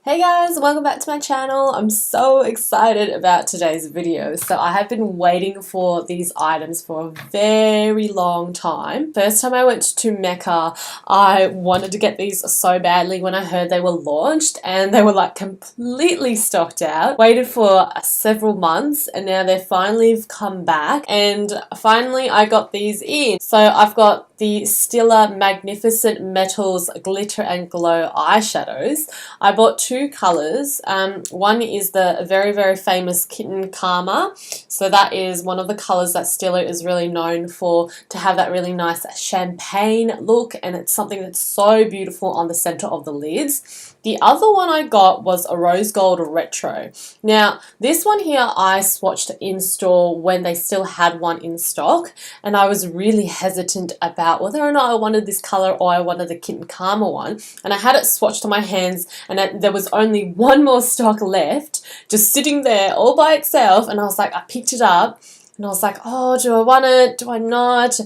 Hey guys, welcome back to my channel. I'm so excited about today's video. So I have been waiting for these items for a very long time. First time I went to Mecca, I wanted to get these so badly when I heard they were launched and they were like completely stocked out. Waited for several months and now they're finally come back and finally I got these in. So I've got the Stila Magnificent Metals Glitter and Glow eyeshadows. I bought two colors. One is the very famous Kitten Karma. So that is one of the colors that Stila is really known for, to have that really nice champagne look, and it's something that's so beautiful on the center of the lids. The other one I got was a Rose Gold Retro. Now, this one here I swatched in store when they still had one in stock, and I was really hesitant about whether or not I wanted this color or I wanted the Kitten Karma one. And I had it swatched on my hands, and there was only one more stock left, just sitting there all by itself, and I was like, I picked it up, and I was like, oh, do I want it? Do I not?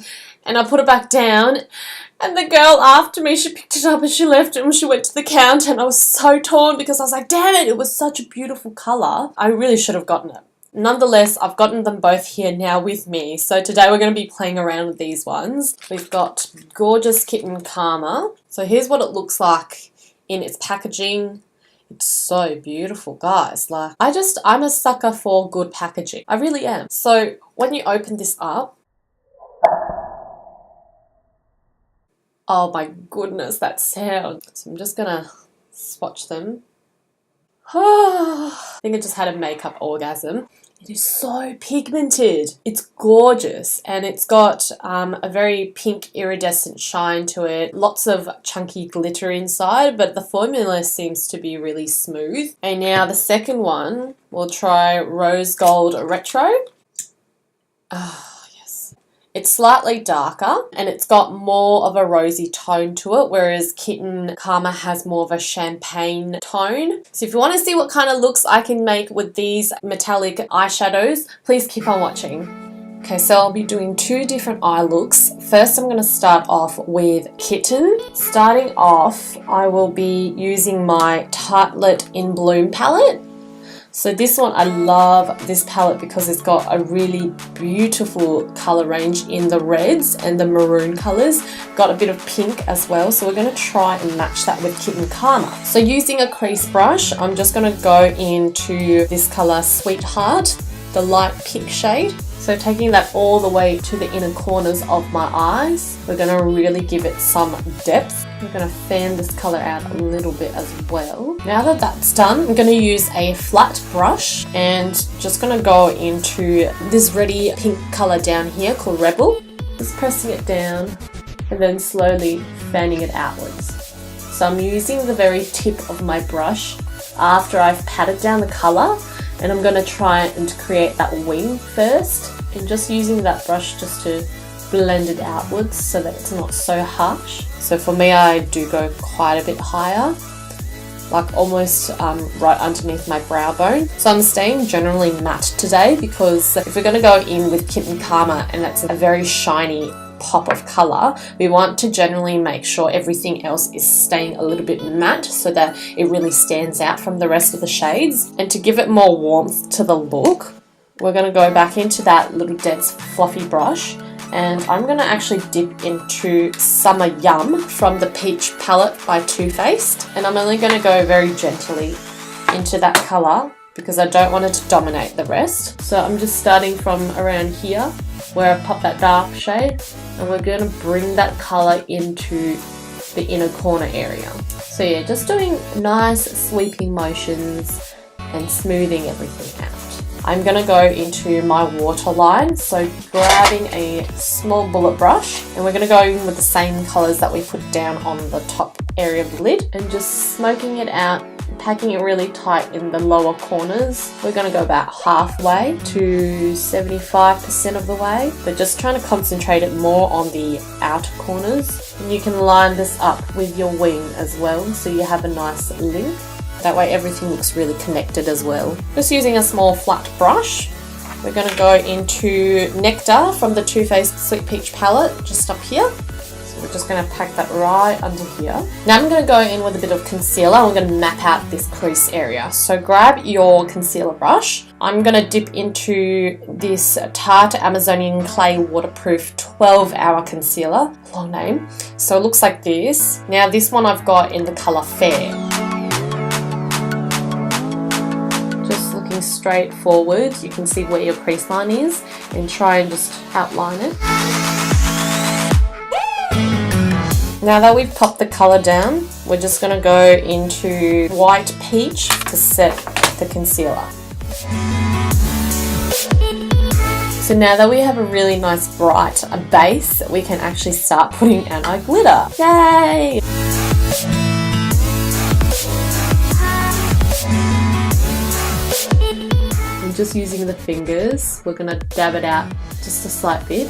And I put it back down. And the girl after me, she picked it up and she left it and she went to the counter, and I was so torn because I was like, damn it, it was such a beautiful colour. I really should have gotten it. Nonetheless, I've gotten them both here now with me. So today we're going to be playing around with these ones. We've got gorgeous Kitten Karma. So here's what it looks like in its packaging. It's so beautiful, guys. Like, I'm a sucker for good packaging. I really am. So when you open this up, oh my goodness, that sound. So I'm just gonna swatch them. I think I just had a makeup orgasm. It is so pigmented. It's gorgeous, and it's got a very pink iridescent shine to it. Lots of chunky glitter inside, but the formula seems to be really smooth. And now the second one, we'll try Rose Gold Retro. It's slightly darker and it's got more of a rosy tone to it, whereas Kitten Karma has more of a champagne tone. So if you want to see what kind of looks I can make with these metallic eyeshadows, please keep on watching. Okay, so I'll be doing two different eye looks. First, I'm going to start off with Kitten. Starting off, I will be using my Tartelette In Bloom palette. So this one, I love this palette because it's got a really beautiful color range in the reds and the maroon colors. Got a bit of pink as well, so we're going to try and match that with Kitten Karma. So using a crease brush, I'm just going to go into this color Sweetheart, the light pink shade. So taking that all the way to the inner corners of my eyes, we're going to really give it some depth. We're going to fan this colour out a little bit as well. Now that that's done, I'm going to use a flat brush and just going to go into this reddy pink colour down here called Rebel. Just pressing it down and then slowly fanning it outwards. So I'm using the very tip of my brush after I've patted down the colour, and I'm going to try and create that wing first, and just using that brush just to blend it outwards so that it's not so harsh. So for me, I do go quite a bit higher, like almost right underneath my brow bone. So I'm staying generally matte today because if we're going to go in with Kitten Karma and that's a very shiny pop of color, we want to generally make sure everything else is staying a little bit matte so that it really stands out from the rest of the shades. And to give it more warmth to the look, we're going to go back into that little dense fluffy brush, and I'm going to actually dip into Summer Yum from the Peach palette by Too Faced, and I'm only going to go very gently into that color because I don't want it to dominate the rest. So I'm just starting from around here where I pop that dark shade, and we're going to bring that color into the inner corner area. So yeah, just doing nice sweeping motions and smoothing everything out. I'm going to go into my waterline, so grabbing a small bullet brush, and we're going to go in with the same colours that we put down on the top area of the lid, and just smoking it out, packing it really tight in the lower corners. We're going to go about halfway to 75% of the way, but just trying to concentrate it more on the outer corners. And you can line this up with your wing as well, so you have a nice link. That way everything looks really connected as well. Just using a small flat brush, we're going to go into Nectar from the Too Faced Sweet Peach palette, just up here. So we're just going to pack that right under here. Now I'm going to go in with a bit of concealer. I'm going to map out this crease area. So grab your concealer brush. I'm going to dip into this Tarte Amazonian Clay Waterproof 12-Hour Concealer. Long name. So it looks like this. Now this one I've got in the colour Fair. Just looking straight forward, you can see where your crease line is and try and just outline it. Now that we've popped the colour down, we're just going to go into White Peach to set the concealer. So now that we have a really nice bright base, we can actually start putting on our glitter. Yay! And just using the fingers, we're going to dab it out just a slight bit.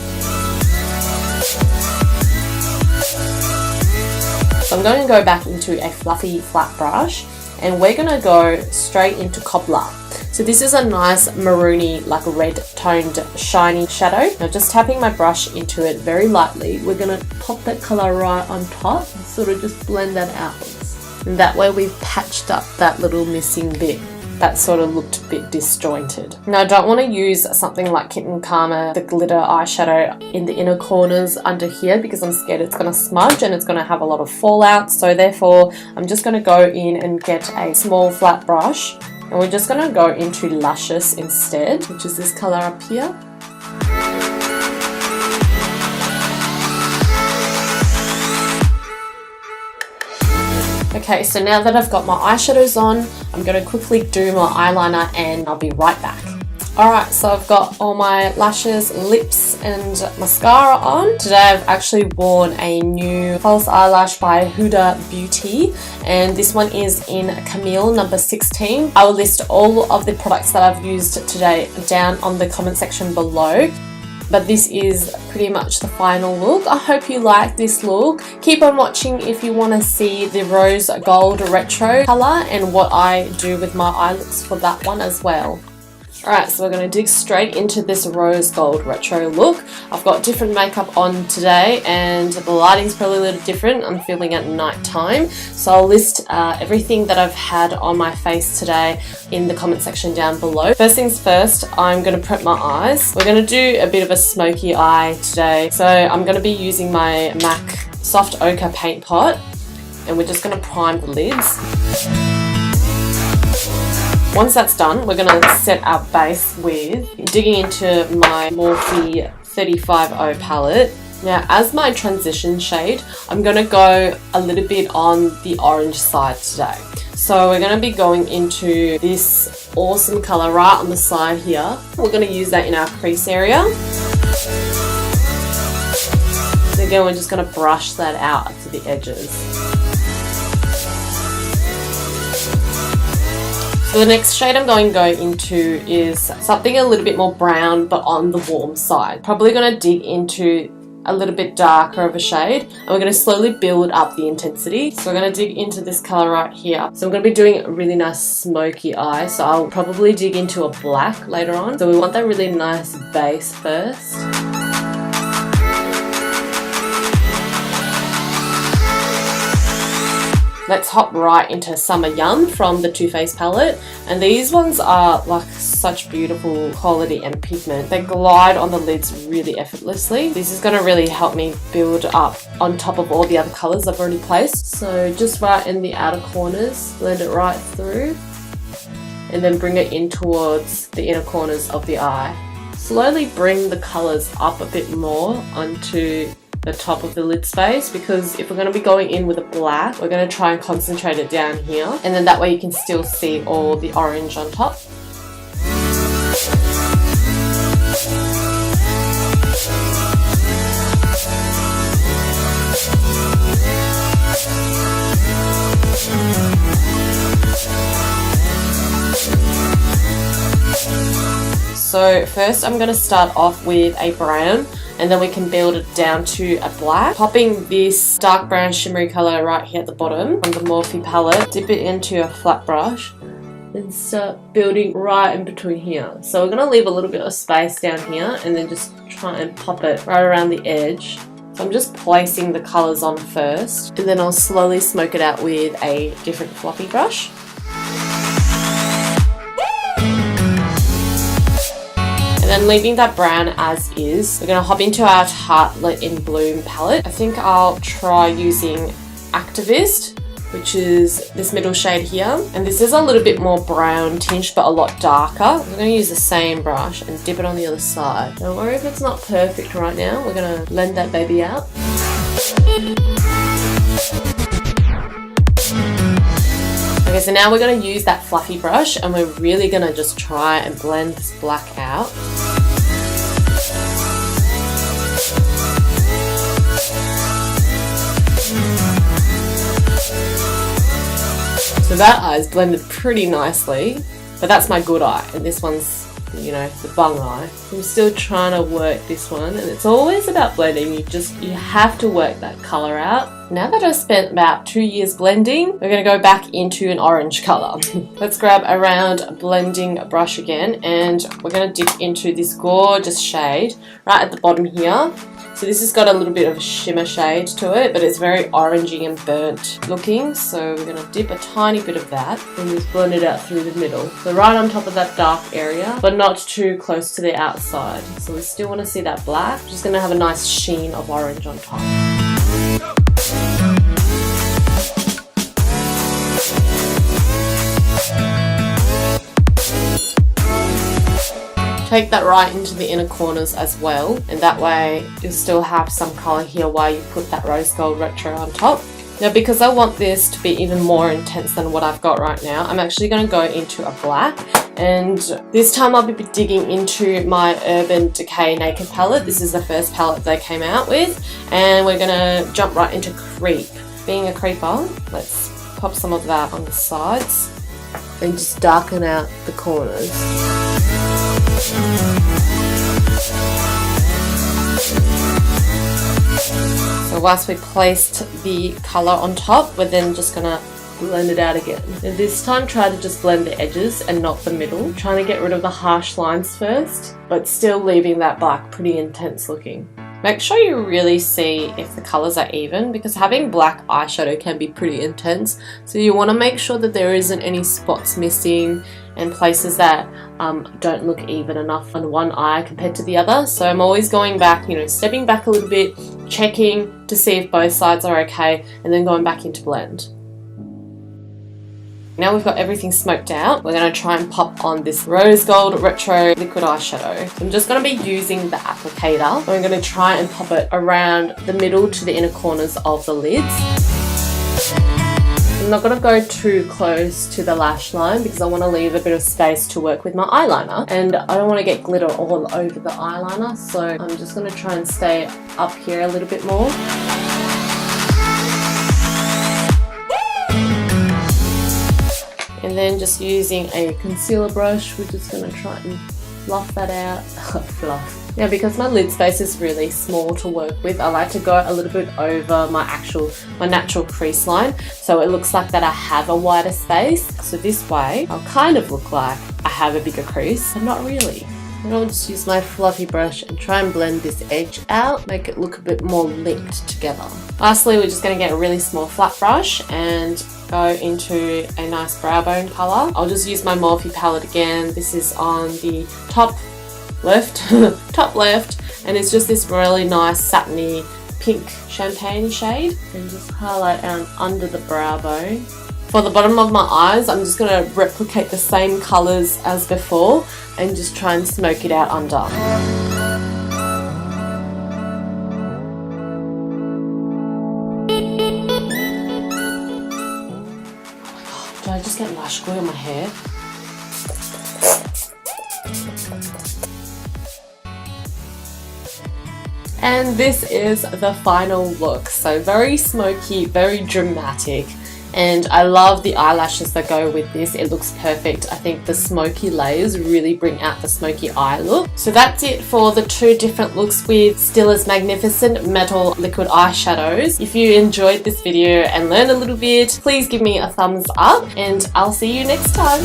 So I'm going to go back into a fluffy flat brush and we're going to go straight into Cobbler. So this is a nice maroony, like red toned shiny shadow. Now just tapping my brush into it very lightly, we're going to pop that colour right on top and sort of just blend that out. And that way we've patched up that little missing bit that sort of looked a bit disjointed. Now I don't want to use something like Kitten Karma, the glitter eyeshadow in the inner corners under here because I'm scared it's going to smudge and it's going to have a lot of fallout. So therefore I'm just going to go in and get a small flat brush and we're just going to go into Luscious instead, which is this colour up here. Okay, so now that I've got my eyeshadows on, I'm going to quickly do my eyeliner and I'll be right back. Alright, so I've got all my lashes, lips and mascara on. Today I've actually worn a new false eyelash by Huda Beauty and this one is in Camille number 16. I will list all of the products that I've used today down on the comment section below. But this is pretty much the final look. I hope you like this look. Keep on watching if you want to see the rose gold retro colour and what I do with my eye looks for that one as well. Alright, so we're going to dig straight into this rose gold retro look. I've got different makeup on today and the lighting's probably a little different. I'm filming at night time. So I'll list everything that I've had on my face today in the comment section down below. First things first, I'm going to prep my eyes. We're going to do a bit of a smoky eye today. So I'm going to be using my MAC Soft Ochre Paint Pot and we're just going to prime the lids. Once that's done, we're going to set our base with digging into my Morphe 350 palette. Now, as my transition shade, I'm going to go a little bit on the orange side today. So we're going to be going into this awesome colour right on the side here. We're going to use that in our crease area. So again, we're just going to brush that out to the edges. So the next shade I'm going to go into is something a little bit more brown but on the warm side. Probably going to dig into a little bit darker of a shade and we're going to slowly build up the intensity. So we're going to dig into this colour right here. So I'm going to be doing a really nice smoky eye, so I'll probably dig into a black later on. So we want that really nice base first. Let's hop right into Summer Yum from the Too Faced palette. And these ones are like such beautiful quality and pigment. They glide on the lids really effortlessly. This is going to really help me build up on top of all the other colours I've already placed. So just right in the outer corners, blend it right through. And then bring it in towards the inner corners of the eye. Slowly bring the colours up a bit more onto the top of the lid space, because if we're going to be going in with a black, we're going to try and concentrate it down here, and then that way you can still see all the orange on top. So first I'm going to start off with a brown, and then we can build it down to a black. Popping this dark brown shimmery colour right here at the bottom on the Morphe palette, dip it into a flat brush and start building right in between here. So we're going to leave a little bit of space down here and then just try and pop it right around the edge So I'm just placing the colours on first, and then I'll slowly smoke it out with a different fluffy brush. And then leaving that brown as is, we're going to hop into our Tartelette in Bloom palette. I think I'll try using Activist, which is this middle shade here. And this is a little bit more brown tinged, but a lot darker. I'm going to use the same brush and dip it on the other side. Don't worry if it's not perfect right now. We're going to blend that baby out. Okay, so now we're going to use that fluffy brush and we're really going to just try and blend this black out. So that eye's blended pretty nicely, but that's my good eye, and this one's, you know, the bung eye. I'm still trying to work this one, and it's always about blending. You have to work that colour out. Now that I've spent about 2 years blending, we're going to go back into an orange colour. Let's grab a round blending brush again, and we're going to dip into this gorgeous shade right at the bottom here. So this has got a little bit of a shimmer shade to it, but it's very orangey and burnt looking. So we're going to dip a tiny bit of that and just blend it out through the middle. So right on top of that dark area, but not too close to the outside. So we still want to see that black. Just going to have a nice sheen of orange on top. Take that right into the inner corners as well, and that way you'll still have some colour here while you put that rose gold retro on top. Now, because I want this to be even more intense than what I've got right now, I'm actually going to go into a black, and this time I'll be digging into my Urban Decay Naked palette. This is the first palette they came out with, and we're going to jump right into Creep. Being a creeper, let's pop some of that on the sides and just darken out the corners. So whilst we placed the colour on top, we're then just gonna blend it out again. And this time try to just blend the edges and not the middle. Trying to get rid of the harsh lines first, but still leaving that black pretty intense looking. Make sure you really see if the colours are even, because having black eyeshadow can be pretty intense. So you want to make sure that there isn't any spots missing and places that don't look even enough on one eye compared to the other. So I'm always going back, you know, stepping back a little bit, checking to see if both sides are okay, and then going back into blend. Now we've got everything smoked out, we're going to try and pop on this Rose Gold Retro Liquid Eyeshadow. I'm just going to be using the applicator. I'm going to try and pop it around the middle to the inner corners of the lids. I'm not going to go too close to the lash line because I want to leave a bit of space to work with my eyeliner, and I don't want to get glitter all over the eyeliner, so I'm just going to try and stay up here a little bit more. And then just using a concealer brush, we're just going to try and fluff that out. Fluff. Now, because my lid space is really small to work with, I like to go a little bit over my natural crease line, so it looks like that I have a wider space. So this way, I'll kind of look like I have a bigger crease, but not really. And I'll just use my fluffy brush and try and blend this edge out, make it look a bit more linked together. Lastly, we're just going to get a really small flat brush and go into a nice brow bone colour. I'll just use my Morphe palette again. This is on the top left, and it's just this really nice satiny pink champagne shade, and just highlight under the brow bone. For the bottom of my eyes, I'm just going to replicate the same colours as before and just try and smoke it out under. Did I just get lash glue on my hair? And this is the final look. So very smoky, very dramatic. And I love the eyelashes that go with this. It looks perfect. I think the smoky layers really bring out the smoky eye look. So that's it for the two different looks with Stila's Magnificent Metal Liquid Eyeshadows. If you enjoyed this video and learned a little bit, please give me a thumbs up, and I'll see you next time.